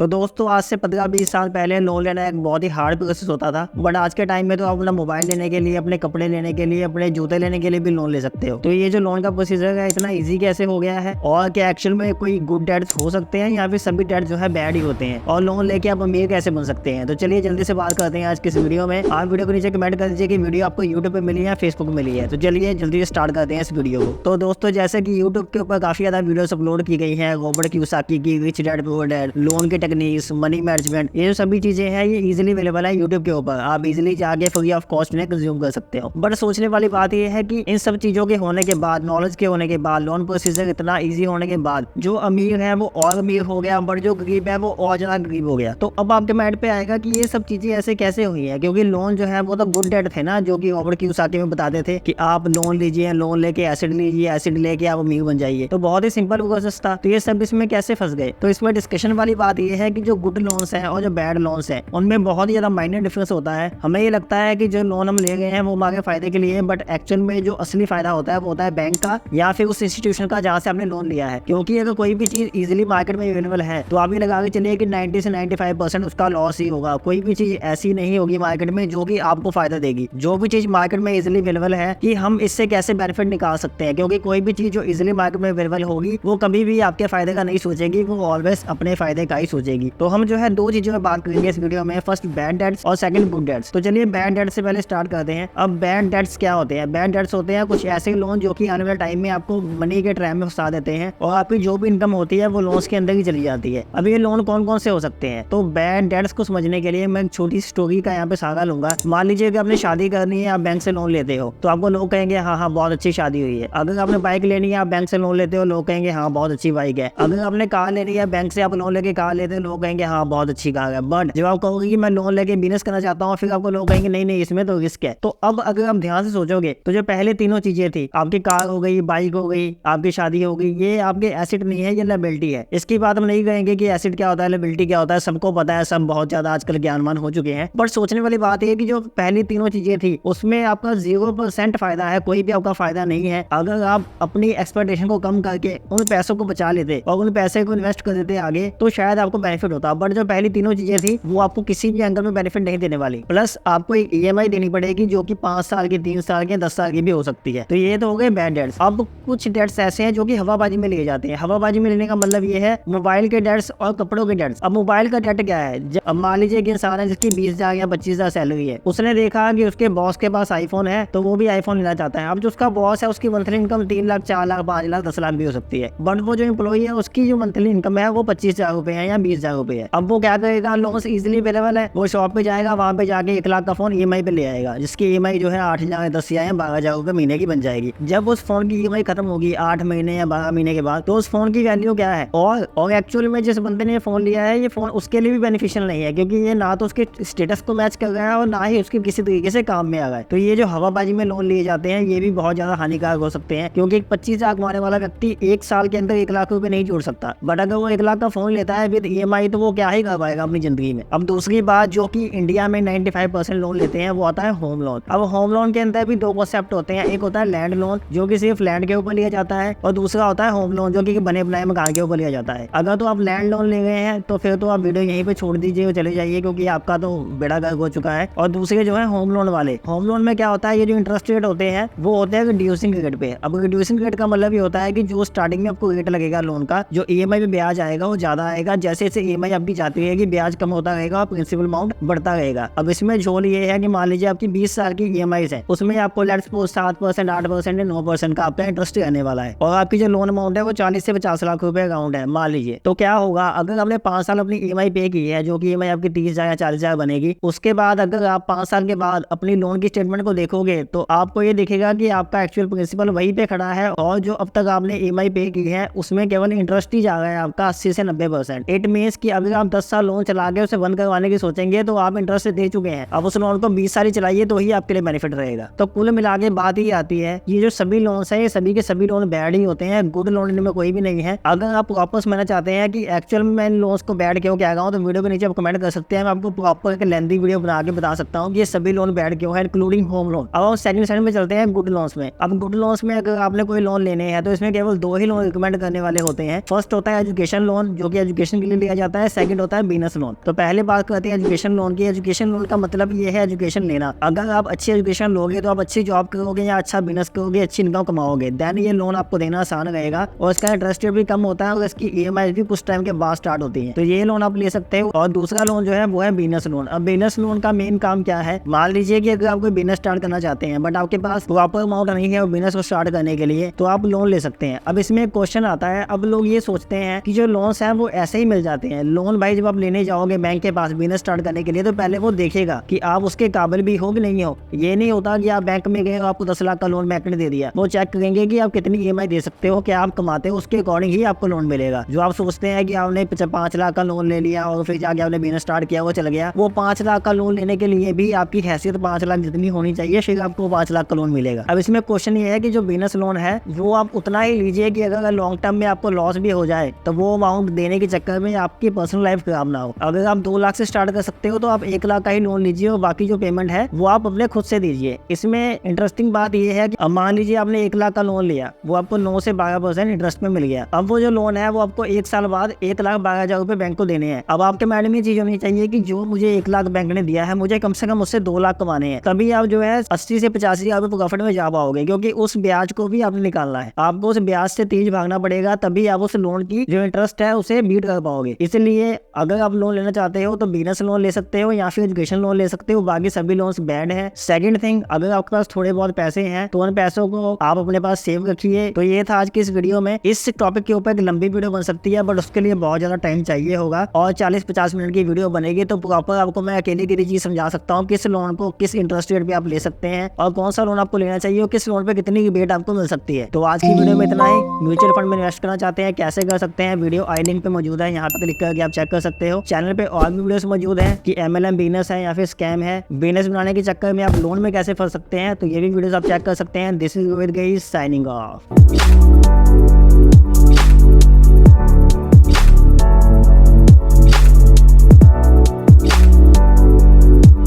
तो दोस्तों आज से 15-20 साल पहले लोन लेना एक बहुत ही हार्ड प्रोसेस होता था, बट आज के टाइम में तो आप अपना मोबाइल लेने के लिए, अपने कपड़े लेने के लिए, अपने जूते लेने के लिए भी लोन ले सकते हो। तो ये जो लोन का प्रोसीजर है इतना इजी कैसे हो गया है, और क्या एक्चुअल में कोई गुड डेट्स हो सकते हैं या फिर सभी डेट्स जो है बैड ही होते हैं, और लोन लेके आप अमीर कैसे बन सकते हैं। तो चलिए जल्दी से बात करते हैं आज की इस वीडियो में। आप वीडियो को नीचे कमेंट कर दीजिए कि वीडियो आपको यूट्यूब पे मिली है या फेसबुक पे मिली है। तो चलिए जल्दी से स्टार्ट करते हैं इस वीडियो को। तो दोस्तों जैसे कि यूट्यूब के ऊपर काफी ज्यादा वीडियोस अपलोड की गई है, रॉबर्ट कियोसाकी की rich dad poor dad, loan के टेक्निक्स, मनी मैनेजमेंट, ये जो सभी चीजें हैं ये इजीली अवेलेबल है यूट्यूब के ऊपर। आप इजीली जाके फ्री ऑफ कॉस्ट में कंज्यूम कर सकते हो। बट सोचने वाली बात ये है कि इन सब चीजों के होने के बाद, नॉलेज के होने के बाद, लोन प्रोसीजर इतना इजी होने के बाद जो अमीर है वो और अमीर हो गया, बट जो गरीब है वो और ज्यादा गरीब हो गया। तो अब आपके माइंड पे आएगा कि ये सब चीजें ऐसे कैसे हुई है, क्योंकि लोन जो है वो तो गुड डेट थे ना, जो कि रॉबर्ट कियोसाकी में बताते थे कि आप लोन लीजिए, लोन लेके एसिड लीजिए, एसिड लेके आप अमीर बन जाइए। तो बहुत ही सिंपल प्रोसेस था। तो ये सब इसमें कैसे फंस गए। तो इसमें डिस्कशन वाली बात ये है कि जो गुड लोन्स है और जो बैड लोन्स है उनमें बहुत ही ज्यादा माइनर डिफरेंस होता है। हमें ये लगता है कि जो लोन हम ले गए हैं वो हमारे फायदे के लिए, बट एक्चुअल में जो असली फायदा होता है वो होता है बैंक का या फिर उस इंस्टीट्यूशन का जहाँ से आपने लोन लिया है। क्योंकि अगर कोई भी चीज इजीली मार्केट में अवेलेबल है तो आप ये लगा के चलिए कि 90 से 95% उसका लॉस ही होगा। कोई भी चीज ऐसी नहीं होगी मार्केट में जो कि आपको फायदा देगी। जो भी चीज मार्केट में इजीली अवेलेबल है कि हम इससे कैसे बेनिफिट निकाल सकते हैं, क्योंकि कोई भी चीज जो इजीली मार्केट में अवेलेबल होगी वो कभी भी आपके फायदे का नहीं सोचेगी, वो ऑलवेज अपने फायदे का ही सोचेगी। तो हम जो है दो चीजों में बात करेंगे इस वीडियो में, फर्स्ट बैड डेट्स और सेकंड गुड डेट्स। तो चलिए बैड डेट्स से पहले स्टार्ट करते हैं। अब बैड डेट्स क्या होते हैं। बैड डेट्स होते हैं कुछ ऐसे लोन जो कि आने वाले टाइम में आपको मनी के ट्रैप में फंसा देते हैं और आपकी जो भी इनकम होती है वो लोन्स के अंदर ही चली जाती है। अब ये लोन कौन कौन से हो सकते हैं। तो बैड डेट्स को समझने के लिए मैं एक छोटी स्टोरी का यहाँ पे सहारा लूंगा। मान लीजिए कि आपने शादी करनी है, आप बैंक से लोन लेते हो तो आपको लोग कहेंगे हाँ हाँ बहुत अच्छी शादी हुई है। अगर आपने बाइक लेनी है, आप बैंक से लोन लेते हो, लोग कहेंगे हाँ बहुत अच्छी बाइक है। अगर आपने कार लेनी है, बैंक से आप लोन लेके कार लेते हो, लोग कहेंगे हाँ बहुत अच्छी कार है। बट जब आप कहोगे कि मैं लोन लेके बिजनेस करना चाहता हूँ, फिर आपको लोग कहेंगे नहीं नहीं इसमें तो रिस्क है। तो अब अगर आप ध्यान से सोचोगे तो जो पहले तीनों चीजें थी, आपकी कार हो गई, बाइक हो गई, आपकी शादी हो गई, ये आपके एसेट नहीं है, ये लायबिलिटी है। इसकी बात हम नहीं कहेंगे कि एसेट क्या होता है, लायबिलिटी क्या होता है, सबको पता है, सब बहुत ज्यादा आजकल ज्ञानवान हो चुके हैं। बट सोचने वाली बात है कि जो पहली तीनों चीजें थी उसमें आपका 0% फायदा है, कोई भी आपका फायदा नहीं है। अगर आप अपनी एक्सपेक्टेशन को कम करके उन पैसों को बचा लेते और उन पैसे को इन्वेस्ट कर देते आगे, तो शायद आपको बेनिफिट होता। बट जो पहली तीनों चीजें थी वो आपको किसी भी एंगल में बेनिफिट नहीं देने वाली। प्लस आपको एक EMI देनी पड़ेगी जो कि 5 साल की, 3 साल की, 10 साल की भी हो सकती है। तो ये तो हो गए बैड डेट्स। अब कुछ डेट्स ऐसे हैं जो कि हवाबाजी में लिए जाते हैं। हवाबाजी में लेने का मतलब ये है मोबाइल के डेट्स और कपड़ों के डेट्स। अब मोबाइल का डेट क्या है। अब मान लीजिए कि इंसान है जिसकी 20,000 या 25,000 सैलरी है, उसने देखा कि उसके बॉस के पास आईफोन है तो वो भी आईफोन लेना चाहता है। अब जो उसका बॉस है उसकी मंथली इनकम 3 लाख, 4 लाख, 5 लाख, 10 लाख भी हो सकती है। बट वो जो एम्प्लॉई है उसकी जो मंथली इनकम है वो 25,000 रुपए है या 20,000 रुपए है। अब वो क्या करेगा, लोन इजिली अवेलेबल है, वो शॉप पे जाएगा, वहां पे जाके 1 लाख का फोन EMI पे ले आएगा, जिसकी EMI जो है 8,000, 10,000 या 12,000 रुपए महीने की बन जाएगी। जब उस फोन की EMI खत्म होगी 8 महीने या 12 महीने के बाद, तो उस फोन की वैल्यू क्या है। और एक्चुअल में जिस बंदे ने फोन लिया है ये फोन उसके लिए भी बेनिफिशियल नहीं है, क्योंकि ये ना तो उसके स्टेटस को मैच कर रहा है और ना ही उसके किसी तरीके से काम में आ रहा है। तो ये जो हवाबाजी में लोन लिए जाते हैं ये भी बहुत ज्यादा हानिकारक हो सकते हैं, क्योंकि 25 लाख कमाने वाला व्यक्ति 1 साल के अंदर 1 लाख रुपए नहीं जोड़ सकता। बट अगर वो 1 लाख का फोन लेता है विद EMI तो वो क्या ही कर पाएगा अपनी जिंदगी में। अब दूसरी बात जो कि इंडिया में 95% लोन लेते हैं वो आता है होम लोन। अब होम लोन के अंदर भी दो कॉन्सेप्ट होते हैं। एक होता है लैंड लोन जो कि सिर्फ लैंड के ऊपर लिया जाता है, और दूसरा होता है होम लोन जो कि बने बनाए मकान के ऊपर लिया जाता है। अगर तो आप लैंड लोन ले गए हैं तो फिर तो आप वीडियो यहीं पे छोड़ दीजिए और चले जाइए, क्योंकि आपका तो बेड़ा गर्क हो चुका है। और दूसरे जो है होम लोन वाले, होम लोन में क्या होता है, ये जो इंटरेस्ट रेट होते हैं वो होते हैं रिड्यूसिंग रेट पे। अब रिड्यूसिंग रेट का मतलब ये होता है कि जो स्टार्टिंग में आपको रेट लगेगा लोन का, जो EMI पे ब्याज आएगा वो ज्यादा आएगा। जैसे जैसे EMI आपकी जाती है कि ब्याज कम होता रहेगा, प्रिंसिपल अमाउंट बढ़ता रहेगा। अब इसमें झोल ये है कि मान लीजिए आपकी 20 साल की EMI है, उसमें आपको लेट्स सपोज 7%, 8% या 9% का आपका इंटरेस्ट रहने वाला है, और आपकी जो लोन अमाउंट है वो 40 से 50 लाख रुपए अकाउंट है मान लीजिए। तो क्या होगा, अगर आपने 5 साल अपनी EMI पे की है जो कि EMI आपकी 30,000 या 40,000 बनेगी, उसके बाद अगर आप 5 साल के बाद अपनी लोन की स्टेटमेंट को देखोगे तो आपको ये दिखेगा कि आपका एक्चुअल प्रिंसिपल वहीं पे खड़ा है, और जो अब तक आपने EMI पे की है उसमें केवल इंटरेस्ट ही जा रहा है आपका 80 से 90%। इट मींस कि अगर आप 10 साल लोन चला के उसे बंद करवाने की सोचेंगे तो आप इंटरेस्ट दे चुके हैं। अब उस लोन को 20 साल चलाइए तो ही आपके लिए बेनिफिट रहेगा। तो कुल मिला के बात ही आती है, ये जो सभी लोन्स है ये सभी के सभी लोन बैड ही होते हैं, गुड लोन इनमें कोई भी नहीं है। अगर आप वापस समझना चाहते हैं कि एक्चुअल में मैं लोन्स को बैड क्यों कह रहा हूँ, तो वीडियो के नीचे आप कमेंट कर सकते हैं। मैं आपको प्रॉपर एक लेंथी वीडियो बना के बता सकता हूँ कि ये सभी लोन बैड क्यों है, इंक्लूडिंग होम लोन। अब हम सेकंड साइड में चलते हैं गुड लोन्स में। अब गुड लोन्स में अगर आपने कोई लोन लेने हैं तो इसमें केवल 2 ही लोन रिकमेंड करने वाले होते हैं। फर्स्ट होता है एजुकेशन लोन जो कि एजुकेशन के लिए लिया लिया जाता है, सेकंड होता है बिजनेस लोन। तो पहले बात करते हैं एजुकेशन लोन की। एजुकेशन लोन का मतलब ये है एजुकेशन लेना। अगर आप अच्छी एजुकेशन लोगे तो आप अच्छी जॉब करोगे या अच्छा बिजनेस करोगे, अच्छी इनकम कमाओगे, देन ये लोन आपको देना आसान रहेगा और इसका इंटरेस्ट रेट भी कम होता है और इसकी ईएमआई भी कुछ टाइम के बाद स्टार्ट होती है। तो ये लोन आप ले सकते हो। और दूसरा लोन जो है वो है बिजनेस लोन। अब बिजनेस लोन का मेन काम क्या है, मान लीजिए कि अगर आप कोई बिजनेस स्टार्ट करना चाहते हैं बट आपके पास प्रॉपर अमाउंट नहीं है बिजनेस को स्टार्ट करने के लिए, तो आप लोन ले सकते हैं। अब इसमें एक क्वेश्चन आता है, अब लोग ये सोचते हैं कि जो लोन्स हैं वो ऐसे ही मिल जाते हैं। लोन भाई जब आप लेने जाओगे बैंक के पास बिजनेस स्टार्ट करने के लिए, तो पहले वो देखेगा कि आप उसके काबिल भी हो कि नहीं हो। ये नहीं होता कि आप बैंक में गए और आपको 10 लाख का लोन बैंक ने दे दिया। वो चेक करेंगे कि आप कितनी ईएमआई दे सकते हो, क्या आप कमाते हो, उसके अकॉर्डिंग ही आपको लोन मिलेगा। जो आप सोचते हैं कि आपने 5 लाख का लोन ले लिया और फिर जाके आपने बिजनेस स्टार्ट किया, वो चल गया, वो 5 लाख का लोन लेने के लिए भी आपकी हैसियत 5 लाख जितनी होनी चाहिए फिर आपको 5 लाख का लोन मिलेगा। अब इसमें क्वेश्चन ये है कि जो बिजनेस लोन है वो आप उतना ही लीजिए कि अगर लॉन्ग टर्म में आपको लॉस भी हो जाए तो वो अमाउंट देने के चक्कर में आपकी पर्सनल लाइफ खराब ना हो। अगर आप 2 लाख से स्टार्ट कर सकते हो तो आप 1 लाख का ही लोन लीजिए और बाकी जो पेमेंट है वो आप अपने खुद से दीजिए। इसमें इंटरेस्टिंग बात ये है कि अब मान लीजिए आपने 1 लाख का लोन लिया, वो आपको 9 से 12% इंटरेस्ट में मिल गया। अब वो जो लोन है वो आपको 1 साल बाद 1,12,000 रुपए बैंक को देने हैं। अब आपके माइंड में ये चीज होनी चाहिए कि जो मुझे 1 लाख बैंक ने दिया है, मुझे कम से कम उससे 2 लाख कमाने हैं, तभी आप जो है 80 से 85,000 रुपए प्रॉफिट में जा पाओगे, क्योंकि उस ब्याज को भी आपने निकालना है। आपको उस ब्याज से तेज भागना पड़ेगा, तभी आप उस लोन की जो इंटरेस्ट है उसे बीट कर पाओगे। इसलिए अगर आप लोन लेना चाहते हो तो बिजनेस लोन ले सकते हो या फिर एजुकेशन लोन ले सकते हो, बाकी सभी लोन्स बैंड है। सेकंड थिंग, अगर आपके पास थोड़े बहुत पैसे हैं तो उन पैसों को आप अपने पास सेव रखिए। तो ये था आज की इस वीडियो में। इस टॉपिक के ऊपर एक लंबी वीडियो बन सकती है बट उसके लिए बहुत ज्यादा टाइम चाहिए होगा और 40-50 मिनट की वीडियो बनेगी, तो प्रॉपर आपको मैं अकेले की चीज समझा सकता हूँ किस लोन को किस इंटरेस्ट रेट पे आप ले सकते हैं और कौन सा लोन आपको लेना चाहिए और किस लोन पे कितनी रिबेट आपको मिल सकती है। तो आज की वीडियो में इतना ही। म्यूचुअल फंड में इन्वेस्ट करना चाहते हैं कैसे कर सकते हैं, वीडियो आई लिंक पे मौजूद है, यहाँ पे क्लिक करके आप चेक कर सकते हो। चैनल पे और भी वीडियोस मौजूद है कि MLM बिजनेस है या फिर स्कैम है, बिजनेस बनाने के चक्कर में आप लोन में कैसे फंस सकते हैं, तो ये भी वीडियोस आप चेक कर सकते हैं। This is with guys signing off.